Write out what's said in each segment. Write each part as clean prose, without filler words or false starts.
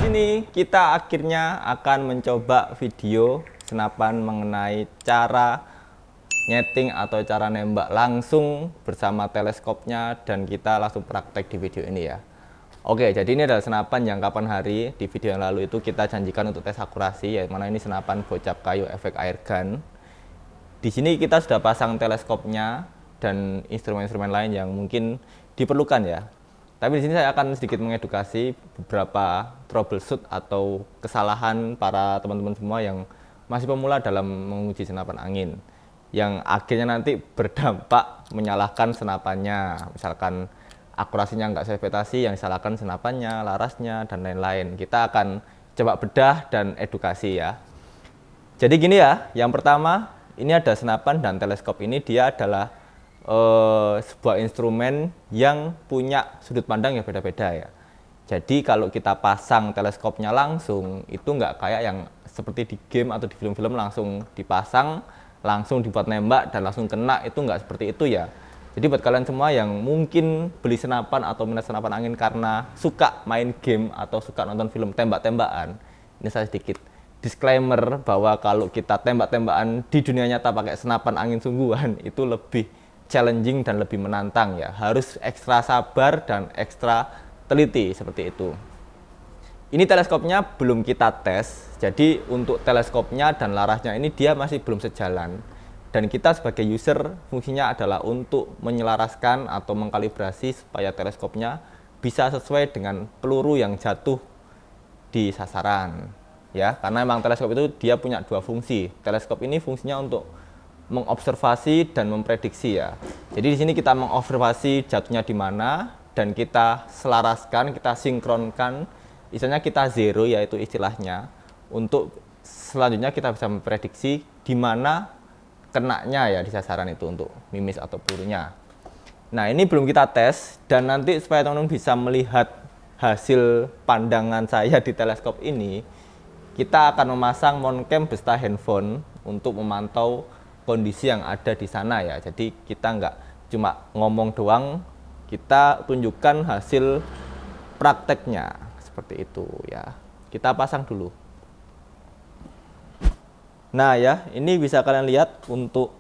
sini kita akhirnya akan mencoba video senapan mengenai cara nyeting atau cara nembak langsung bersama teleskopnya, dan kita langsung praktek di video ini ya. Oke, jadi ini adalah senapan yang kapan hari di video yang lalu itu kita janjikan untuk tes akurasi, yang mana ini senapan bocap kayu efek air gun. Di sini kita sudah pasang teleskopnya dan instrumen-instrumen lain yang mungkin diperlukan ya. Tapi di sini saya akan sedikit mengedukasi beberapa troubleshoot atau kesalahan para teman-teman semua yang masih pemula dalam menguji senapan angin, yang akhirnya nanti berdampak menyalahkan senapannya. Misalkan akurasinya nggak sesuai ekspektasi, yang disalahkan senapannya, larasnya, dan lain-lain. Kita akan coba bedah dan edukasi ya. Jadi gini ya, yang pertama ini ada senapan dan teleskop. Ini dia adalah sebuah instrumen yang punya sudut pandang yang beda-beda ya. Jadi kalau kita pasang teleskopnya langsung, itu nggak kayak yang seperti di game atau di film-film langsung dipasang, langsung dibuat nembak dan langsung kena, itu nggak seperti itu ya. Jadi buat kalian semua yang mungkin beli senapan atau minat senapan angin karena suka main game atau suka nonton film tembak-tembakan, ini saya sedikit disclaimer bahwa kalau kita tembak-tembakan di dunia nyata pakai senapan angin sungguhan itu lebih challenging dan lebih menantang ya. Harus ekstra sabar dan ekstra teliti seperti itu. Ini teleskopnya belum kita tes, jadi untuk teleskopnya dan larasnya ini dia masih belum sejalan. Dan kita sebagai user fungsinya adalah untuk menyelaraskan atau mengkalibrasi supaya teleskopnya bisa sesuai dengan peluru yang jatuh di sasaran ya. Karena memang teleskop itu dia punya dua fungsi. Teleskop ini fungsinya untuk mengobservasi dan memprediksi ya. Jadi di sini kita mengobservasi jatuhnya di mana dan kita selaraskan, kita sinkronkan, istilahnya kita zero yaitu istilahnya, untuk selanjutnya kita bisa memprediksi di mana kenanya ya di sasaran itu untuk mimis atau pelurunya. Nah, ini belum kita tes, dan nanti supaya teman-teman bisa melihat hasil pandangan saya di teleskop ini, kita akan memasang moncam beserta handphone untuk memantau kondisi yang ada di sana ya. Jadi kita nggak cuma ngomong doang, kita tunjukkan hasil prakteknya seperti itu ya. Kita pasang dulu. Nah ya, ini bisa kalian lihat untuk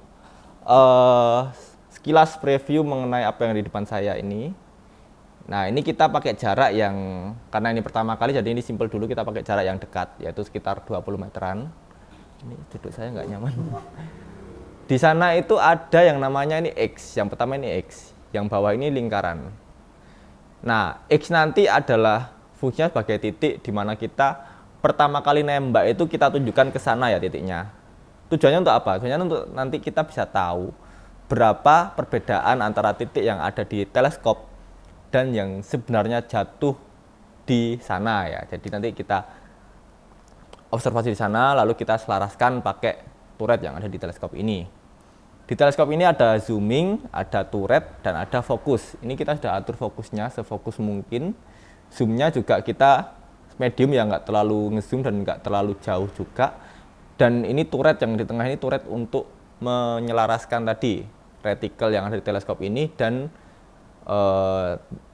sekilas preview mengenai apa yang ada di depan saya ini. Nah, ini kita pakai jarak yang, karena ini pertama kali jadi ini simple dulu, kita pakai jarak yang dekat yaitu sekitar 20 meteran. Ini duduk saya nggak nyaman. Di sana itu ada yang namanya ini X, yang pertama ini X, yang bawah ini lingkaran. Nah, X nanti adalah fungsinya sebagai titik di mana kita pertama kali nembak itu kita tunjukkan ke sana ya titiknya. Tujuannya untuk apa? Tujuannya untuk nanti kita bisa tahu berapa perbedaan antara titik yang ada di teleskop dan yang sebenarnya jatuh di sana ya. Jadi nanti kita observasi di sana, lalu kita selaraskan pakai turret yang ada di teleskop ini. Di teleskop ini ada zooming, ada turret, dan ada fokus. Ini kita sudah atur fokusnya sefokus mungkin. Zoomnya juga kita medium yang nggak terlalu ngezoom dan nggak terlalu jauh juga. Dan ini turret yang di tengah ini turret untuk menyelaraskan tadi retikel yang ada di teleskop ini dan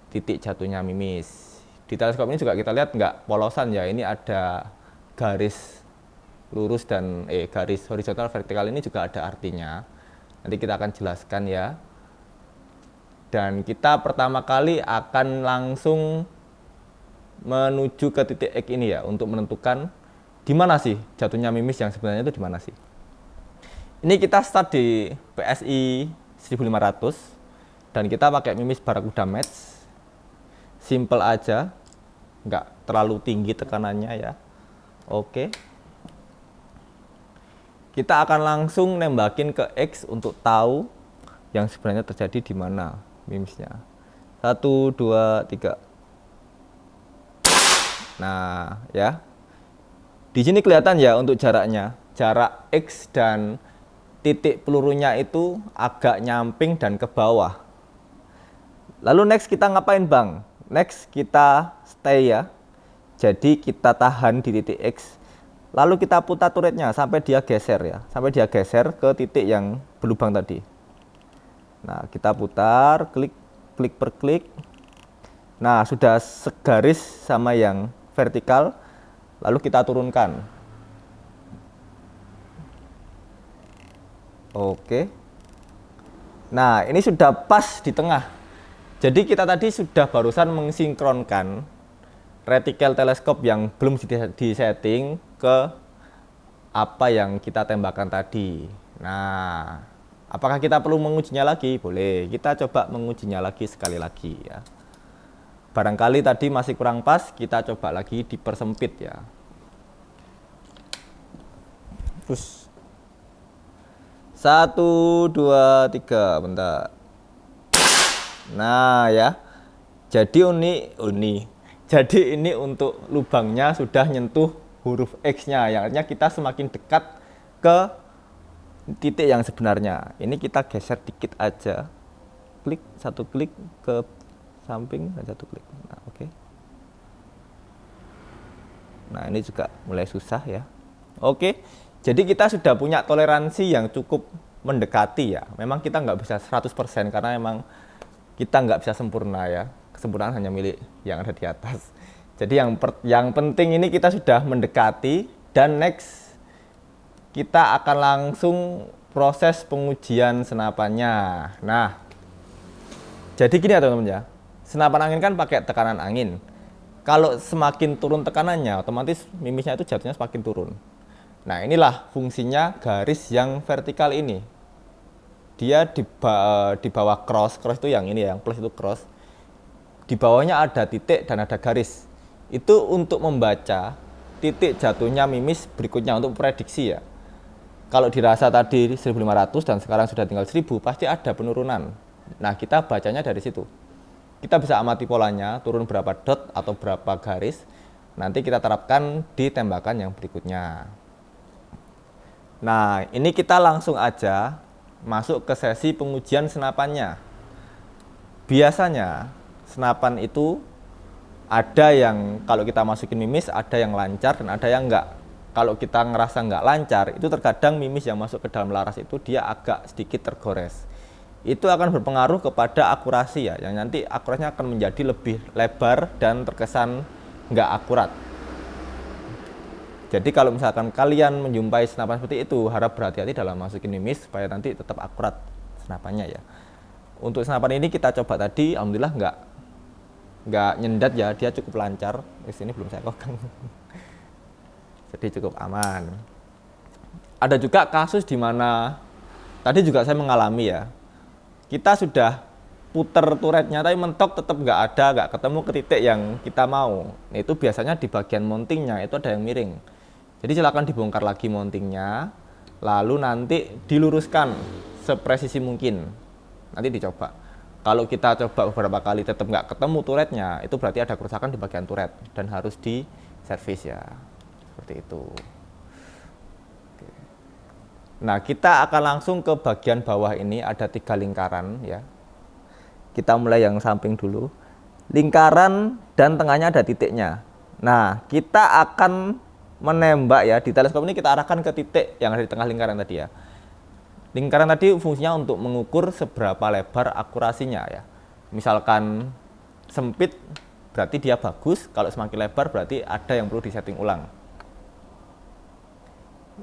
titik jatuhnya mimis. Di teleskop ini juga kita lihat nggak polosan ya, ini ada garis lurus dan garis horizontal vertikal, ini juga ada artinya. Nanti kita akan jelaskan ya. Dan kita pertama kali akan langsung menuju ke titik X ini ya, untuk menentukan di mana sih jatuhnya mimis yang sebenarnya itu di mana sih. Ini kita start di PSI 1500 dan kita pakai mimis Barakuda Match. Simple aja, nggak terlalu tinggi tekanannya ya. Oke. Kita akan langsung nembakin ke X untuk tahu yang sebenarnya terjadi di mana mimisnya. 1, 2, 3. Nah, ya. Di sini kelihatan ya untuk jaraknya. Jarak X dan titik pelurunya itu agak nyamping dan ke bawah. Lalu next kita ngapain, Bang? Next kita stay ya. Jadi kita tahan di titik X. Lalu kita putar turretnya sampai dia geser ya. Sampai dia geser ke titik yang berlubang tadi. Nah, kita putar, klik per klik. Nah, sudah segaris sama yang vertikal, lalu kita turunkan. Oke. Nah, ini sudah pas di tengah. Jadi kita tadi sudah barusan mensinkronkan retikel teleskop yang belum disetting ke apa yang kita tembakkan tadi. Nah, apakah kita perlu mengujinya lagi? Boleh, kita coba mengujinya lagi sekali lagi ya. Barangkali tadi masih kurang pas, kita coba lagi dipersempit ya. Terus 1, 2, 3, bentar. Nah ya, jadi jadi ini untuk lubangnya sudah nyentuh huruf X-nya, yang artinya kita semakin dekat ke titik yang sebenarnya. Ini kita geser dikit aja, klik, satu klik ke samping dan satu klik. Nah, oke. Nah, ini juga mulai susah ya. Oke. Jadi kita sudah punya toleransi yang cukup mendekati ya. Memang kita nggak bisa 100% karena memang kita nggak bisa sempurna ya. Kesempurnaan hanya milik yang ada di atas. Jadi yang penting ini kita sudah mendekati, dan next kita akan langsung proses pengujian senapannya. Nah, jadi gini ya teman-teman ya. Senapan angin kan pakai tekanan angin. Kalau semakin turun tekanannya, otomatis mimisnya itu jatuhnya semakin turun. Nah, inilah fungsinya garis yang vertikal ini. Dia di bawah cross itu yang ini ya, yang plus itu cross. Di bawahnya ada titik dan ada garis. Itu untuk membaca titik jatuhnya mimis berikutnya, untuk prediksi ya. Kalau dirasa tadi 1500 dan sekarang sudah tinggal 1000, pasti ada penurunan. Nah, kita bacanya dari situ. Kita bisa amati polanya, turun berapa dot atau berapa garis. Nanti kita terapkan di tembakan yang berikutnya. Nah, ini kita langsung aja masuk ke sesi pengujian senapannya. Biasanya senapan itu ada yang kalau kita masukin mimis, ada yang lancar dan ada yang enggak. Kalau kita ngerasa enggak lancar, itu terkadang mimis yang masuk ke dalam laras itu dia agak sedikit tergores. Itu akan berpengaruh kepada akurasi ya, yang nanti akurasinya akan menjadi lebih lebar dan terkesan enggak akurat. Jadi kalau misalkan kalian menjumpai senapan seperti itu, harap berhati-hati dalam masukin mimis supaya nanti tetap akurat senapannya ya. Untuk senapan ini kita coba tadi, alhamdulillah nggak nyendat ya, dia cukup lancar. Di sini belum saya kokang. Jadi cukup aman. Ada juga kasus di mana tadi juga saya mengalami ya. Kita sudah puter turretnya tapi mentok tetap nggak ketemu ke titik yang kita mau. Nah, itu biasanya di bagian mountingnya itu ada yang miring. Jadi silakan dibongkar lagi mountingnya, lalu nanti diluruskan sepresisi mungkin. Nanti dicoba. Kalau kita coba beberapa kali tetap nggak ketemu turretnya, itu berarti ada kerusakan di bagian turret dan harus diservis ya. Seperti itu. Oke. Nah, kita akan langsung ke bagian bawah ini, ada 3 lingkaran ya. Kita mulai yang samping dulu. Lingkaran dan tengahnya ada titiknya. Nah, kita akan menembak ya, di teleskop ini kita arahkan ke titik yang ada di tengah lingkaran tadi ya. Lingkaran tadi fungsinya untuk mengukur seberapa lebar akurasinya ya. Misalkan sempit berarti dia bagus, kalau semakin lebar berarti ada yang perlu disetting ulang.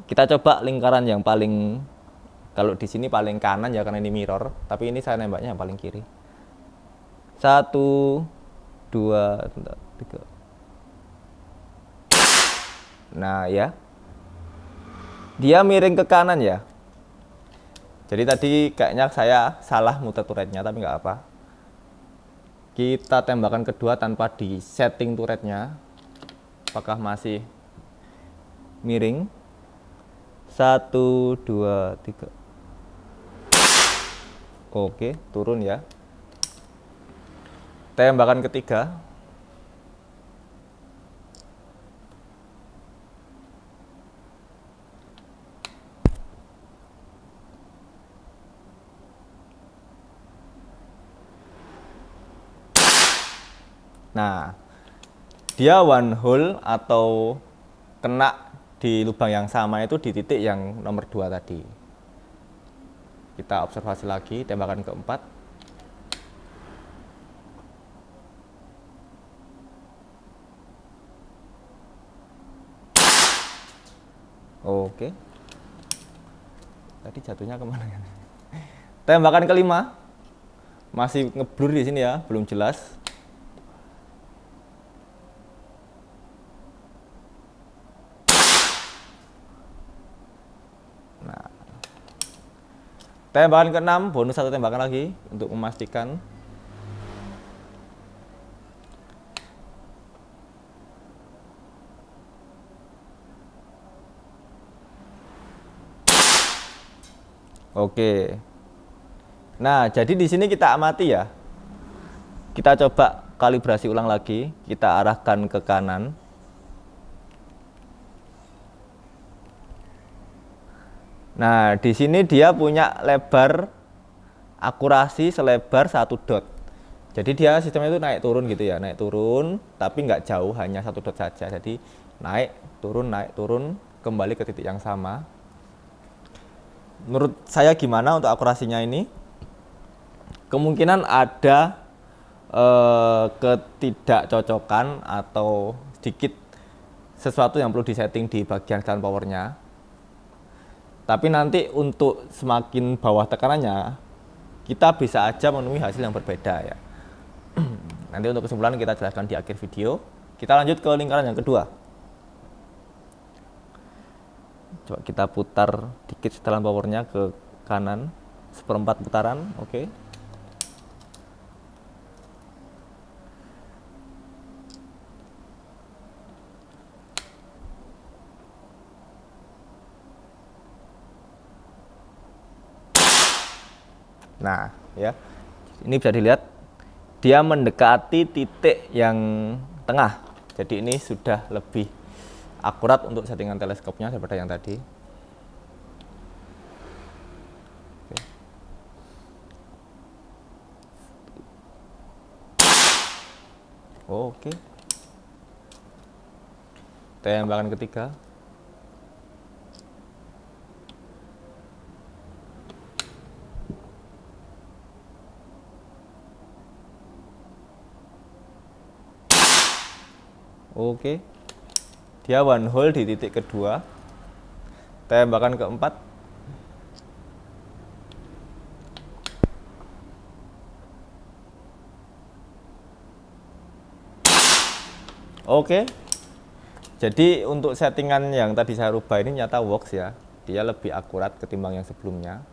Kita coba lingkaran yang paling, kalau di sini paling kanan ya karena ini mirror, tapi ini saya nembaknya yang paling kiri. 1, 2, 3. Nah ya, dia miring ke kanan ya. Jadi tadi kayaknya saya salah muter turretnya, tapi nggak apa. Kita tembakan kedua tanpa di setting turretnya. Apakah masih miring? 1, 2, 3. Oke, turun ya. Tembakan ketiga. Nah, dia one hole atau kena di lubang yang sama itu di titik yang nomor 2 tadi. Kita observasi lagi tembakan keempat. Oke. Tadi jatuhnya kemana ya? Tembakan kelima masih ngeblur di sini ya, belum jelas. Nah, tembakan keenam, bonus satu tembakan lagi untuk memastikan. Oke. Nah, jadi di sini kita amati ya. Kita coba kalibrasi ulang lagi, kita arahkan ke kanan. Nah, di sini dia punya lebar akurasi selebar 1 dot. Jadi dia sistemnya itu naik turun gitu ya, naik turun, tapi nggak jauh, hanya 1 dot saja. Jadi naik turun, kembali ke titik yang sama. Menurut saya gimana untuk akurasinya ini? Kemungkinan ada ketidakcocokan atau sedikit sesuatu yang perlu disetting di bagian jalan powernya. Tapi nanti untuk semakin bawah tekanannya, kita bisa aja menemui hasil yang berbeda ya. Nanti untuk kesimpulan kita jelaskan di akhir video. Kita lanjut ke lingkaran yang kedua. Coba kita putar dikit setelan powernya ke kanan, 1/4 putaran, oke. Nah, ya. Ini bisa dilihat dia mendekati titik yang tengah. Jadi ini sudah lebih akurat untuk settingan teleskopnya daripada yang tadi. Oke. Tembakan ketiga. Oke. Dia one hole di titik kedua. Tembakan keempat. Oke. Jadi untuk settingan yang tadi saya rubah ini nyata works ya. Dia lebih akurat ketimbang yang sebelumnya.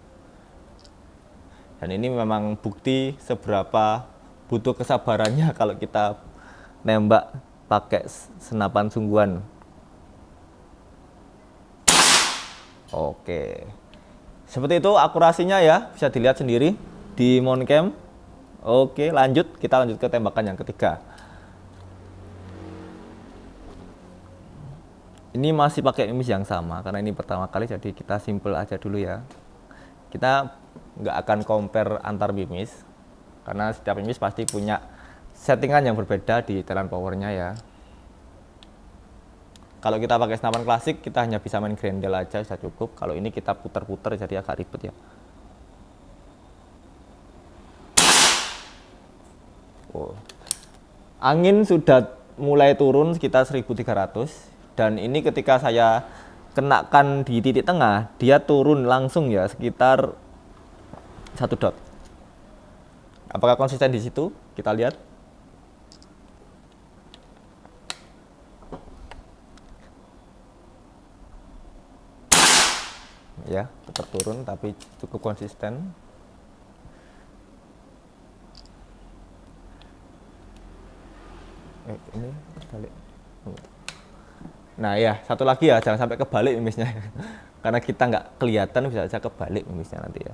Dan ini memang bukti seberapa butuh kesabarannya kalau kita nembak pakai senapan sungguhan. Oke. Seperti itu akurasinya ya, bisa dilihat sendiri di mount cam. Oke, lanjut, kita lanjut ke tembakan yang ketiga. Ini masih pakai mimis yang sama karena ini pertama kali, jadi kita simple aja dulu ya. Kita nggak akan compare antar mimis karena setiap mimis pasti punya settingan yang berbeda di telan powernya ya. Kalau kita pakai senapan klasik, kita hanya bisa main grendel aja, sudah cukup. Kalau ini kita putar-putar jadi agak ribet ya. Oh. Angin sudah mulai turun sekitar 1300, dan ini ketika saya kenakan di titik tengah, dia turun langsung ya sekitar 1 dot. Apakah konsisten di situ? Kita lihat. Ya, tetap turun tapi cukup konsisten. Ini balik. Nah ya, satu lagi ya, jangan sampai kebalik mimisnya. Karena kita nggak kelihatan, bisa saja kebalik mimisnya nanti ya.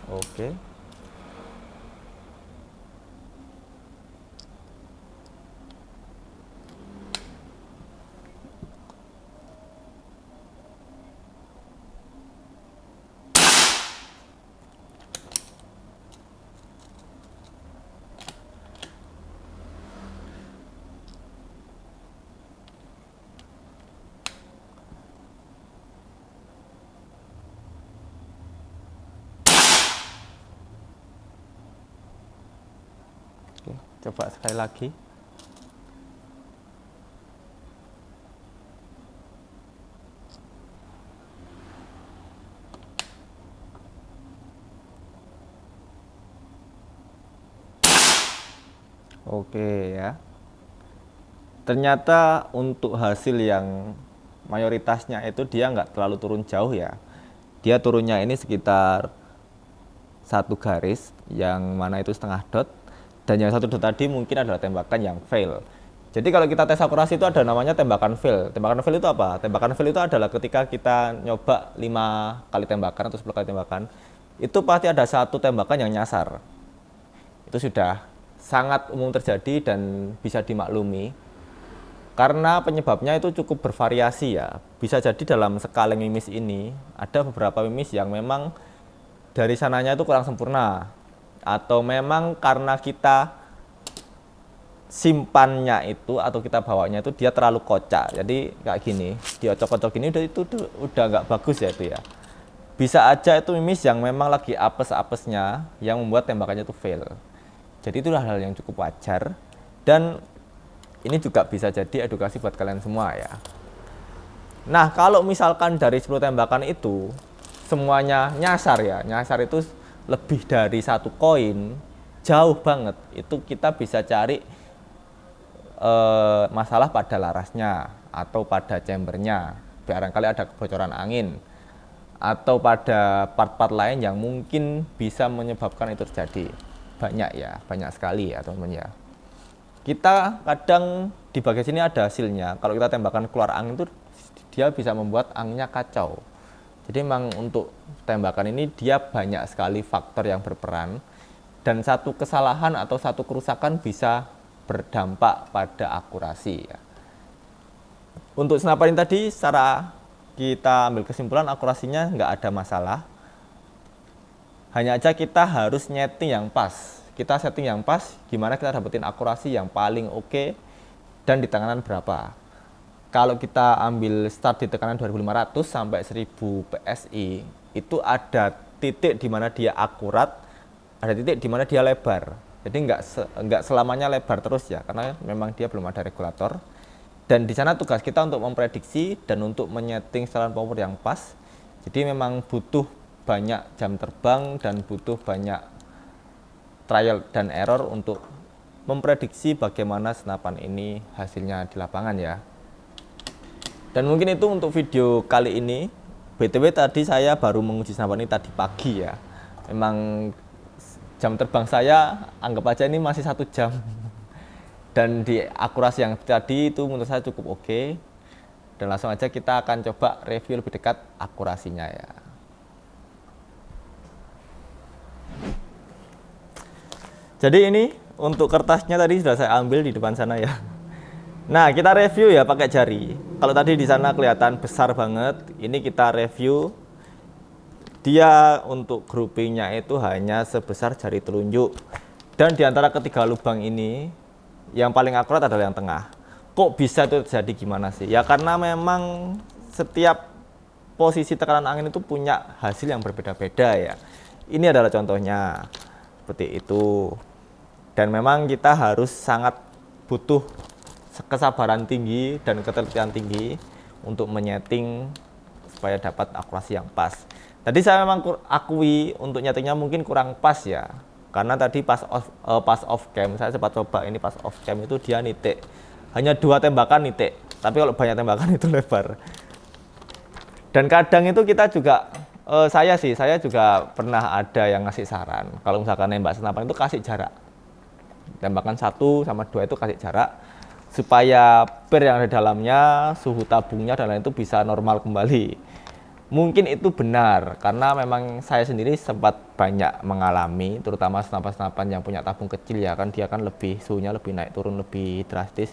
Oke. Oke, coba sekali lagi. Oke ya. Ternyata untuk hasil yang mayoritasnya itu dia nggak terlalu turun jauh ya. Dia turunnya ini sekitar satu garis, yang mana itu setengah dot, dan yang satu dot tadi mungkin adalah tembakan yang fail. Jadi kalau kita tes akurasi itu ada namanya tembakan fail. Tembakan fail itu apa? Tembakan fail itu adalah ketika kita nyoba 5 kali tembakan atau 10 kali tembakan, itu pasti ada satu tembakan yang nyasar. Itu sudah sangat umum terjadi dan bisa dimaklumi. Karena penyebabnya itu cukup bervariasi ya. Bisa jadi dalam sekali mimis ini, ada beberapa mimis yang memang dari sananya itu kurang sempurna. Atau memang karena kita simpannya itu atau kita bawanya itu dia terlalu kocak. Jadi kayak gini, dia cocok-cocok gini udah nggak bagus ya itu ya. Bisa aja itu mimis yang memang lagi apes-apesnya yang membuat tembakannya itu fail. Jadi itulah hal yang cukup wajar, dan ini juga bisa jadi edukasi buat kalian semua ya. Nah, kalau misalkan dari 10 tembakan itu semuanya nyasar ya, nyasar itu lebih dari 1 koin, jauh banget, itu kita bisa cari masalah pada larasnya atau pada chambernya, barangkali ada kebocoran angin atau pada part-part lain yang mungkin bisa menyebabkan itu terjadi. Banyak ya, banyak sekali ya teman-teman ya. Kita kadang di bagian sini ada hasilnya. Kalau kita tembakan keluar angin itu dia bisa membuat anginnya kacau. Jadi memang untuk tembakan ini dia banyak sekali faktor yang berperan, dan satu kesalahan atau satu kerusakan bisa berdampak pada akurasi ya. Untuk senapan ini tadi secara kita ambil kesimpulan akurasinya nggak ada masalah. Hanya aja kita harus nyeting yang pas. Kita setting yang pas, gimana kita dapetin akurasi yang paling oke dan di tekanan berapa. Kalau kita ambil start di tekanan 2500 sampai 1000 PSI, itu ada titik di mana dia akurat, ada titik di mana dia lebar. Jadi nggak selamanya lebar terus ya, karena memang dia belum ada regulator. Dan di sana tugas kita untuk memprediksi dan untuk menyeting setelan power yang pas. Jadi memang butuh banyak jam terbang dan butuh banyak trial dan error untuk memprediksi bagaimana senapan ini hasilnya di lapangan ya. Dan mungkin itu untuk video kali ini. BTW tadi saya baru menguji senapan ini tadi pagi ya. Memang jam terbang saya anggap aja ini masih 1 jam. Dan di akurasi yang tadi itu menurut saya cukup oke. Dan langsung aja kita akan coba review lebih dekat akurasinya ya. Jadi ini untuk kertasnya tadi sudah saya ambil di depan sana ya. Nah, kita review ya pakai jari. Kalau tadi di sana kelihatan besar banget, ini kita review. Dia untuk groupingnya itu hanya sebesar jari telunjuk. Dan di antara ketiga lubang ini, yang paling akurat adalah yang tengah. Kok bisa itu terjadi gimana sih? Ya karena memang setiap posisi tekanan angin itu punya hasil yang berbeda-beda ya. Ini adalah contohnya. Seperti itu. Dan memang kita harus sangat butuh kesabaran tinggi dan ketelitian tinggi untuk menyeting supaya dapat akurasi yang pas. Tadi saya memang akui untuk nyetingnya mungkin kurang pas ya, karena tadi pas off cam saya sempat coba ini pas off cam itu dia nitik hanya 2 tembakan nitik, tapi kalau banyak tembakan itu lebar. Dan kadang itu kita juga saya juga pernah ada yang ngasih saran kalau misalkan nembak senapan itu kasih jarak, tembakan 1 sama 2 itu kasih jarak supaya per yang ada di dalamnya, suhu tabungnya dan lain itu bisa normal kembali. Mungkin itu benar, karena memang saya sendiri sempat banyak mengalami, terutama senapan-senapan yang punya tabung kecil ya kan, dia kan lebih suhunya lebih naik turun lebih drastis.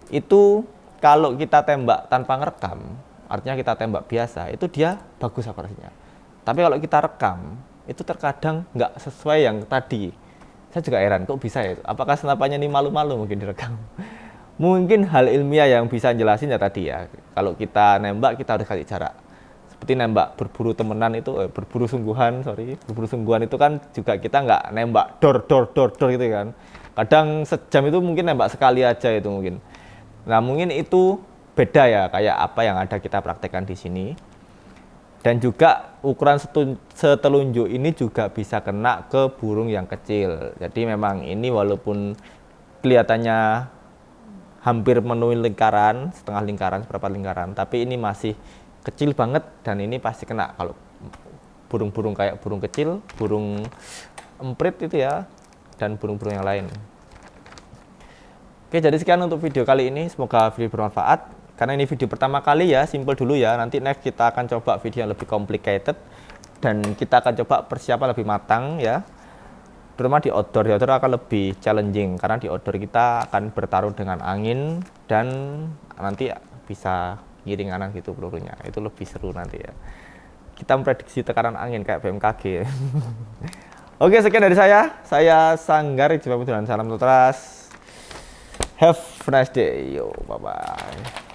Itu kalau kita tembak tanpa ngerekam, artinya kita tembak biasa, itu dia bagus akurasinya. Tapi kalau kita rekam, itu terkadang nggak sesuai yang tadi. Saya juga heran, kok bisa ya? Apakah senapannya ini malu-malu mungkin direkam? Mungkin hal ilmiah yang bisa jelasin ya tadi ya. Kalau kita nembak, kita harus kasih jarak. Seperti nembak berburu temenan itu, berburu sungguhan itu kan juga kita nggak nembak dor gitu kan. Kadang sejam itu mungkin nembak sekali aja itu mungkin. Nah mungkin itu beda ya kayak apa yang ada kita praktekkan di sini. Dan juga ukuran setelunjuk ini juga bisa kena ke burung yang kecil. Jadi memang ini walaupun kelihatannya hampir memenuhi lingkaran, setengah lingkaran, seperempat lingkaran, tapi ini masih kecil banget dan ini pasti kena kalau burung-burung kayak burung kecil, burung emprit itu ya, dan burung-burung yang lain. Oke, jadi sekian untuk video kali ini. Semoga video bermanfaat. Karena ini video pertama kali ya, simple dulu ya. Nanti next kita akan coba video yang lebih complicated dan kita akan coba persiapan lebih matang ya. Terutama di outdoor akan lebih challenging karena di outdoor kita akan bertarung dengan angin dan nanti bisa giring kanan gitu pelurunya. Itu lebih seru nanti ya. Kita memprediksi tekanan angin kayak BMKG. Oke, sekian dari saya. Saya Sanggar, jumpa dan salam ultras. Have a nice day. Yo, bye-bye.